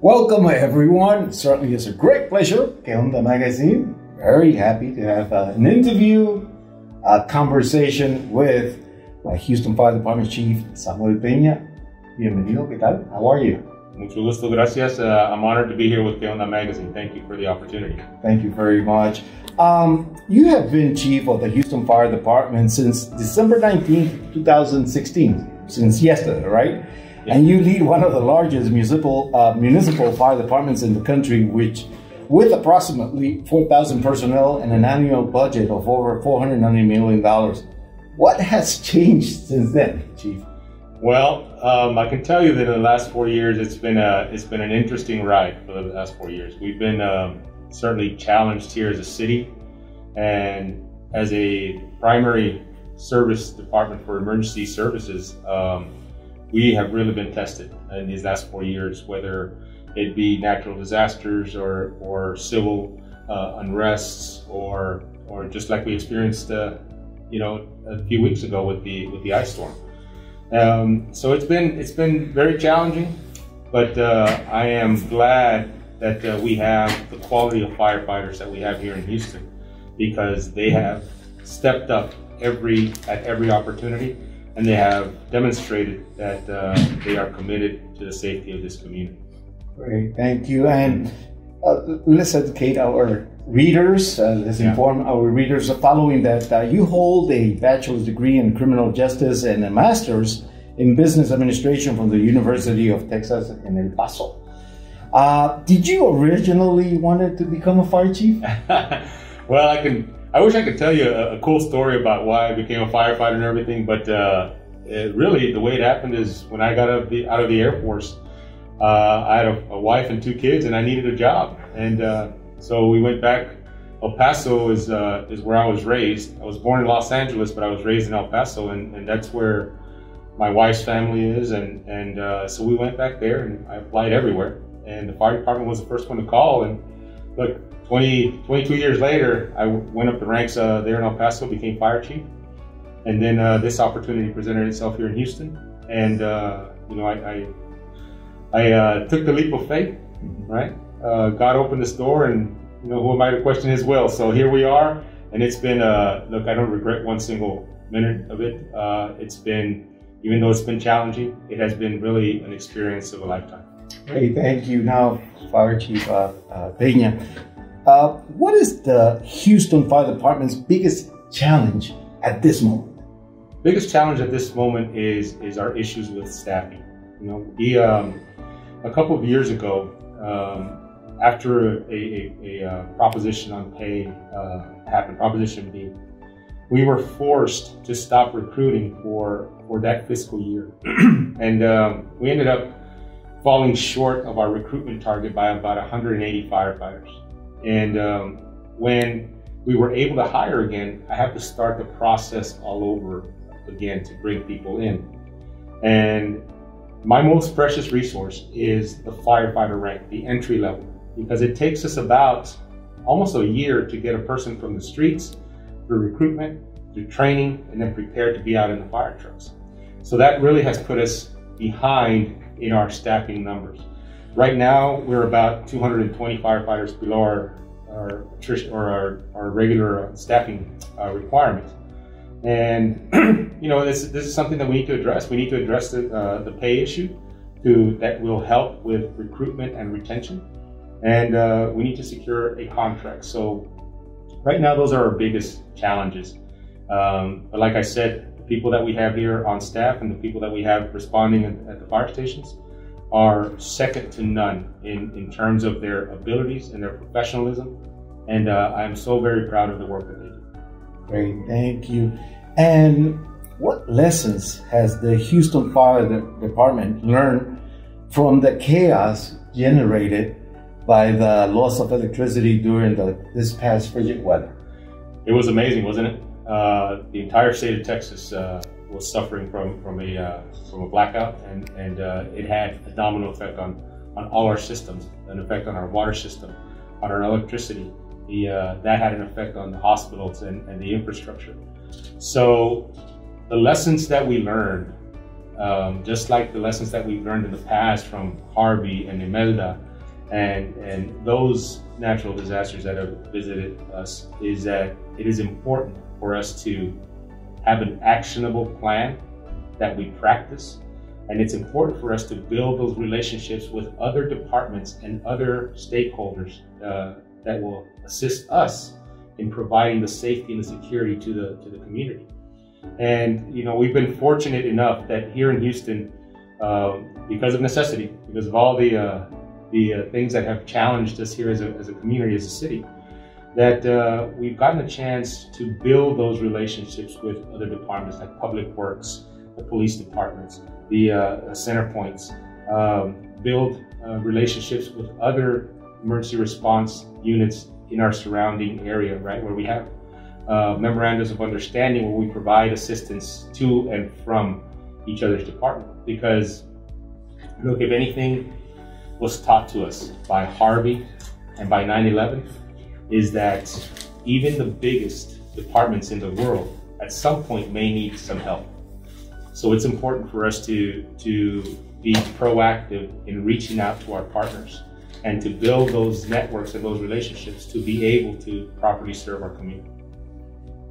Welcome everyone. It certainly is a great pleasure. Que Onda Magazine. Very happy to have an interview, a conversation with Houston Fire Department Chief Samuel Peña. Bienvenido, ¿qué tal? How are you? Mucho gusto, gracias. I'm honored to be here with Que Onda Magazine. Thank you for the opportunity. Thank you very much. You have been Chief of the Houston Fire Department since December 19th, 2016, since yesterday, right? Yeah. And you lead one of the largest municipal fire departments in the country, with approximately 4,000 personnel and an annual budget of over $490 million. What has changed since then, Chief? Well, I can tell you that in the last 4 years, it's been an interesting ride for the last 4 years. We've been certainly challenged here as a city, and as a primary service department for emergency services, we have really been tested in these last 4 years, whether it be natural disasters or civil unrests, or just like we experienced, a few weeks ago with the ice storm. So it's been very challenging, but I am glad that we have the quality of firefighters that we have here in Houston, because they have stepped up at every opportunity, and they have demonstrated that they are committed to the safety of this community. Great, thank you. And let's educate our readers, let's inform our readers following that you hold a bachelor's degree in criminal justice and a master's in business administration from the University of Texas in El Paso. Did you originally wanted to become a fire chief? Well, I wish I could tell you a cool story about why I became a firefighter and everything, but really the way it happened is when I got out of the Air Force, I had a wife and 2 kids, and I needed a job. And so we went back. El Paso is where I was raised. I was born in Los Angeles, but I was raised in El Paso, and that's where my wife's family is. And so we went back there, and I applied everywhere. And the fire department was the first one to call. And look, 22 years later, I went up the ranks there in El Paso, became fire chief. And then this opportunity presented itself here in Houston. And I took the leap of faith, right? God opened this door, and who am I to question His will? So here we are, and it's been, look, I don't regret one single minute of it. It's been, even though it's been challenging, it has been really an experience of a lifetime. Great, thank you. Now, Fire Chief Peña, what is the Houston Fire Department's biggest challenge at this moment? Biggest challenge at this moment is our issues with staffing. A couple of years ago, after a proposition on pay happened, Proposition B, we were forced to stop recruiting for that fiscal year. And we ended up falling short of our recruitment target by about 180 firefighters. And when we were able to hire again, I have to start the process all over again to bring people in. And my most precious resource is the firefighter rank, the entry level, because it takes us about almost a year to get a person from the streets through recruitment, through training, and then prepared to be out in the fire trucks. So that really has put us behind in our staffing numbers. Right now, we're about 220 firefighters below our regular staffing requirements. And this is something that we need to address. We need to address the pay issue that will help with recruitment and retention. And we need to secure a contract. So right now, those are our biggest challenges. But like I said, the people that we have here on staff and the people that we have responding at the fire stations are second to none in terms of their abilities and their professionalism. And I'm so very proud of the work that they do. Great, thank you. And what lessons has the Houston Fire Department learned from the chaos generated by the loss of electricity during this past frigid weather? It was amazing, wasn't it? The entire state of Texas was suffering from a blackout, and it had a domino effect on all our systems, an effect on our water system, on our electricity. That had an effect on the hospitals and the infrastructure. So the lessons that we learned, just like the lessons that we've learned in the past from Harvey and Imelda and those natural disasters that have visited us, is that it is important for us to have an actionable plan that we practice. And it's important for us to build those relationships with other departments and other stakeholders that will assist us in providing the safety and the security to the community. And we've been fortunate enough that here in Houston, because of necessity, because of all the things that have challenged us here as a community, as a city, that we've gotten a chance to build those relationships with other departments like Public Works, the police departments, the center points, build relationships with other emergency response units in our surrounding area, right, where we have memorandums of understanding where we provide assistance to and from each other's department. Because, look, if anything was taught to us by Harvey and by 9/11, is that even the biggest departments in the world at some point may need some help. So it's important for us to be proactive in reaching out to our partners and to build those networks and those relationships to be able to properly serve our community.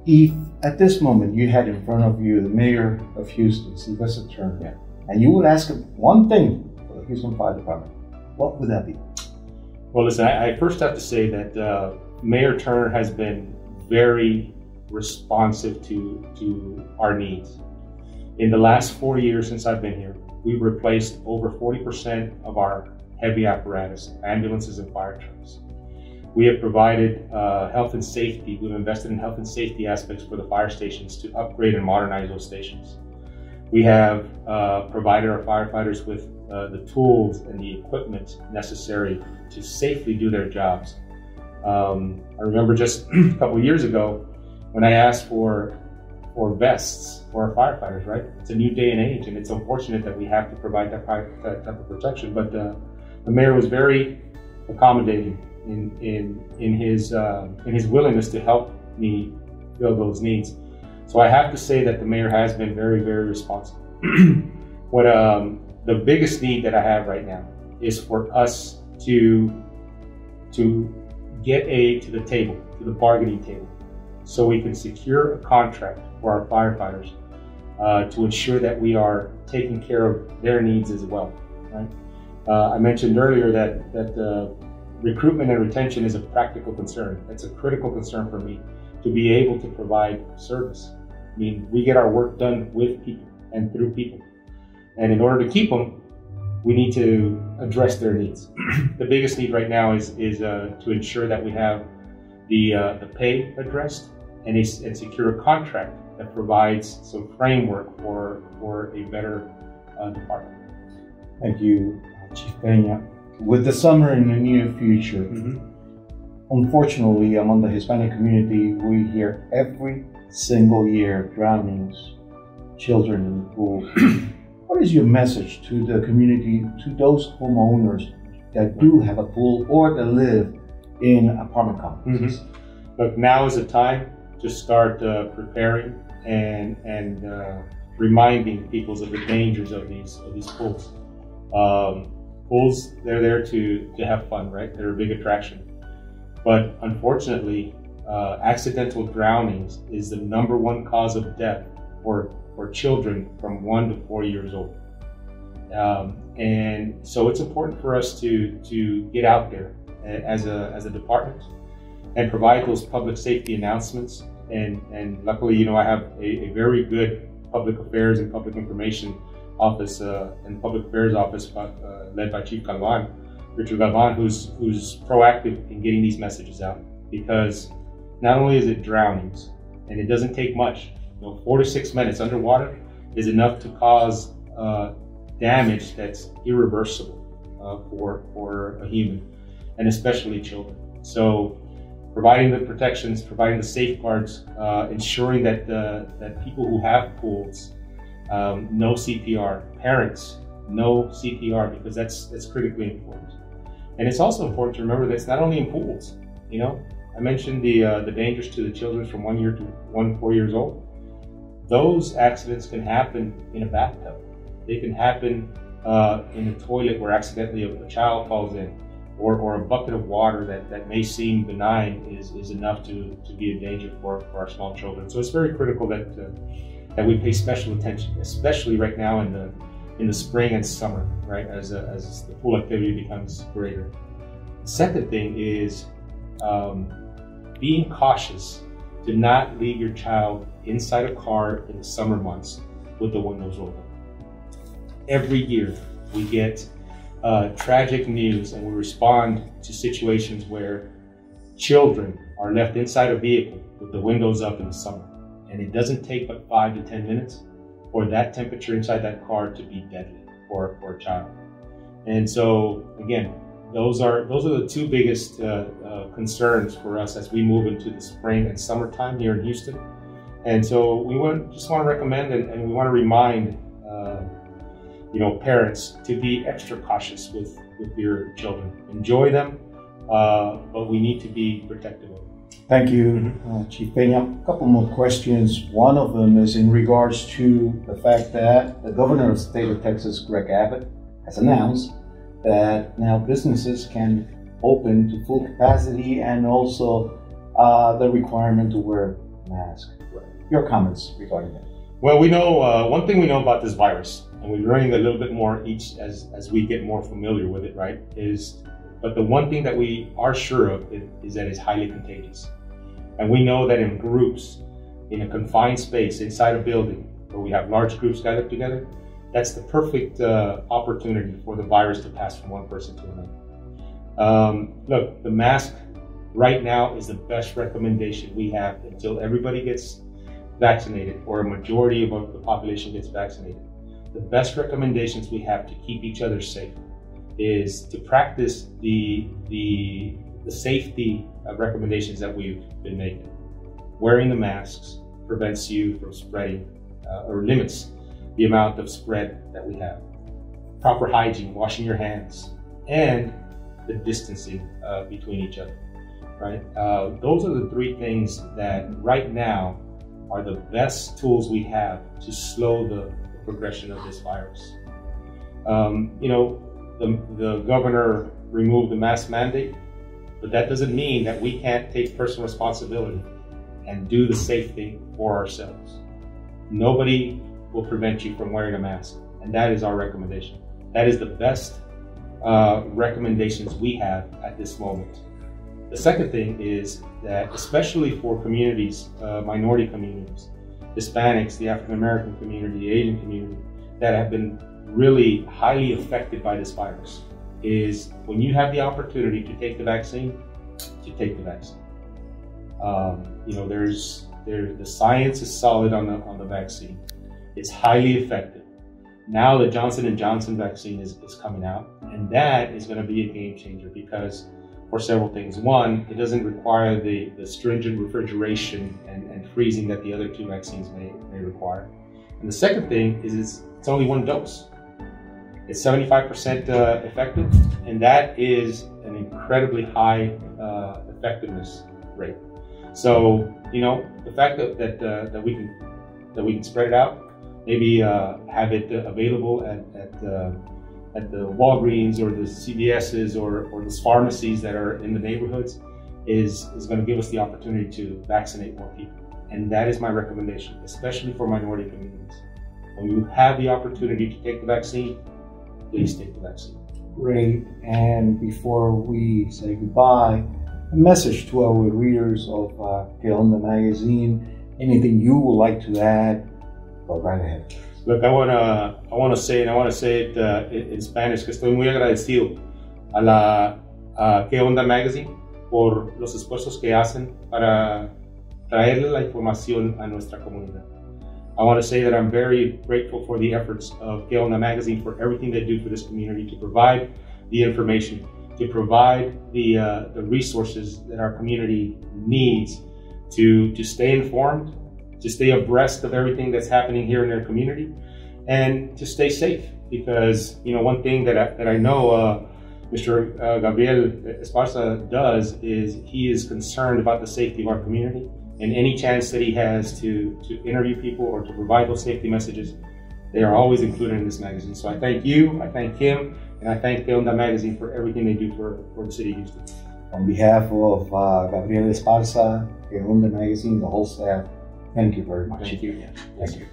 If at this moment you had in front of you the mayor of Houston, Sylvester Turner, and you would ask him one thing for the Houston Fire Department, what would that be? Well, listen, I first have to say that Mayor Turner has been very responsive to our needs. In the last 4 years since I've been here, we've replaced over 40% of our heavy apparatus, ambulances and fire trucks. We have provided health and safety. We've invested in health and safety aspects for the fire stations to upgrade and modernize those stations. We have provided our firefighters with the tools and the equipment necessary to safely do their jobs. I remember just a couple of years ago when I asked for vests for our firefighters, right? It's a new day and age, and it's unfortunate that we have to provide that type of protection. But the mayor was very accommodating in his willingness to help me fill those needs. So I have to say that the mayor has been very, very responsive. What the biggest need that I have right now is for us to get to the table, to the bargaining table, so we can secure a contract for our firefighters to ensure that we are taking care of their needs as well. Right? I mentioned earlier that recruitment and retention is a practical concern. It's a critical concern for me to be able to provide service. I mean, we get our work done with people and through people. And in order to keep them, we need to address their needs. The biggest need right now is to ensure that we have the pay addressed and secure a contract that provides some framework for a better department. Thank you, Chief Peña. With the summer in the near future, unfortunately, among the Hispanic community, we hear every single year drownings, children in the pool. What is your message to the community, to those homeowners that do have a pool or that live in apartment complexes? Look, now is the time to start preparing and reminding people of the dangers of these pools. Pools, they're there to have fun, right? They're a big attraction. But unfortunately, accidental drownings is the #1 cause of death for children from 1 to 4 years old. And so it's important for us to get out there as a department and provide those public safety announcements. And luckily, I have a very good public affairs and public information office and public affairs office led by Chief Galvan, Richard Galvan, who's proactive in getting these messages out. Because not only is it drownings, and it doesn't take much, 4 to 6 minutes underwater is enough to cause damage that's irreversible for a human, and especially children. So providing the protections, providing the safeguards, ensuring that people who have pools know CPR, parents know CPR, because that's critically important. And it's also important to remember that it's not only in pools. You know, I mentioned the dangers to the children from 1 year to 4 years old. Those accidents can happen in a bathtub. They can happen in a toilet where accidentally a child falls in, or a bucket of water that may seem benign is enough to be a danger for our small children. So it's very critical that we pay special attention, especially right now in the spring and summer, right, as the pool activity becomes greater. The second thing is being cautious to not leave your child inside a car in the summer months with the windows rolled up. Every year we get tragic news and we respond to situations where children are left inside a vehicle with the windows up in the summer. And it doesn't take but 5 to 10 minutes for that temperature inside that car to be deadly for a child. And so again, those are the two biggest concerns for us as we move into the spring and summertime here in Houston. And so we just want to recommend and we want to remind parents to be extra cautious with your children. Enjoy them, but we need to be protective of them. Thank you, Chief Peña. A couple more questions. One of them is in regards to the fact that the governor of the state of Texas, Greg Abbott, has announced that now businesses can open to full capacity and also the requirement to wear a mask. Your comments regarding that? Well, we know one thing we know about this virus, and we're learning a little bit more each as we get more familiar with it, right? But the one thing that we are sure of is that it's highly contagious. And we know that in groups, in a confined space, inside a building, where we have large groups gathered together, that's the perfect opportunity for the virus to pass from one person to another. Look, the mask right now is the best recommendation we have until everybody gets vaccinated or a majority of the population gets vaccinated. The best recommendations we have to keep each other safe is to practice the safety recommendations that we've been making. Wearing the masks prevents you from spreading or limits the amount of spread that we have. Proper hygiene, washing your hands, and the distancing between each other, right? Those are the three things that right now are the best tools we have to slow the progression of this virus. The governor removed the mask mandate, but that doesn't mean that we can't take personal responsibility and do the safe thing for ourselves. Nobody will prevent you from wearing a mask, and that is our recommendation. That is the best recommendations we have at this moment. The second thing is that, especially for communities, minority communities, Hispanics, the African American community, the Asian community, that have been really highly affected by this virus, is when you have the opportunity to take the vaccine, to take the vaccine. The science is solid on the vaccine. It's highly effective. Now the Johnson & Johnson vaccine is coming out, and that is going to be a game changer because for several things. One, it doesn't require the stringent refrigeration and freezing that the other two vaccines may require. And the second thing is it's only one dose. It's 75% effective, and that is an incredibly high effectiveness rate. So, the fact that we can spread it out, maybe have it available at the Walgreens or the CVS's or those pharmacies that are in the neighborhoods is going to give us the opportunity to vaccinate more people. And that is my recommendation, especially for minority communities. When you have the opportunity to take the vaccine, please take the vaccine. Great. And before we say goodbye, a message to our readers of Que Onda Magazine. Anything you would like to add? Go right ahead. Look, I want to say it in Spanish, que estoy muy agradecido a la Que Onda Magazine por los esfuerzos que hacen para traerle la información a nuestra comunidad. I want to say that I'm very grateful for the efforts of Que Onda Magazine for everything they do for this community to provide the information, to provide the resources that our community needs to stay informed, to stay abreast of everything that's happening here in their community, and to stay safe. Because one thing that I know Mr. Gabriel Esparza does is he is concerned about the safety of our community, and any chance that he has to interview people or to provide those safety messages, they are always included in this magazine. So I thank you, I thank him, and I thank Que Onda Magazine for everything they do for the city of Houston. On behalf of Gabriel Esparza, Que Onda Magazine, the whole staff, thank you very much. Thank you. Thank you.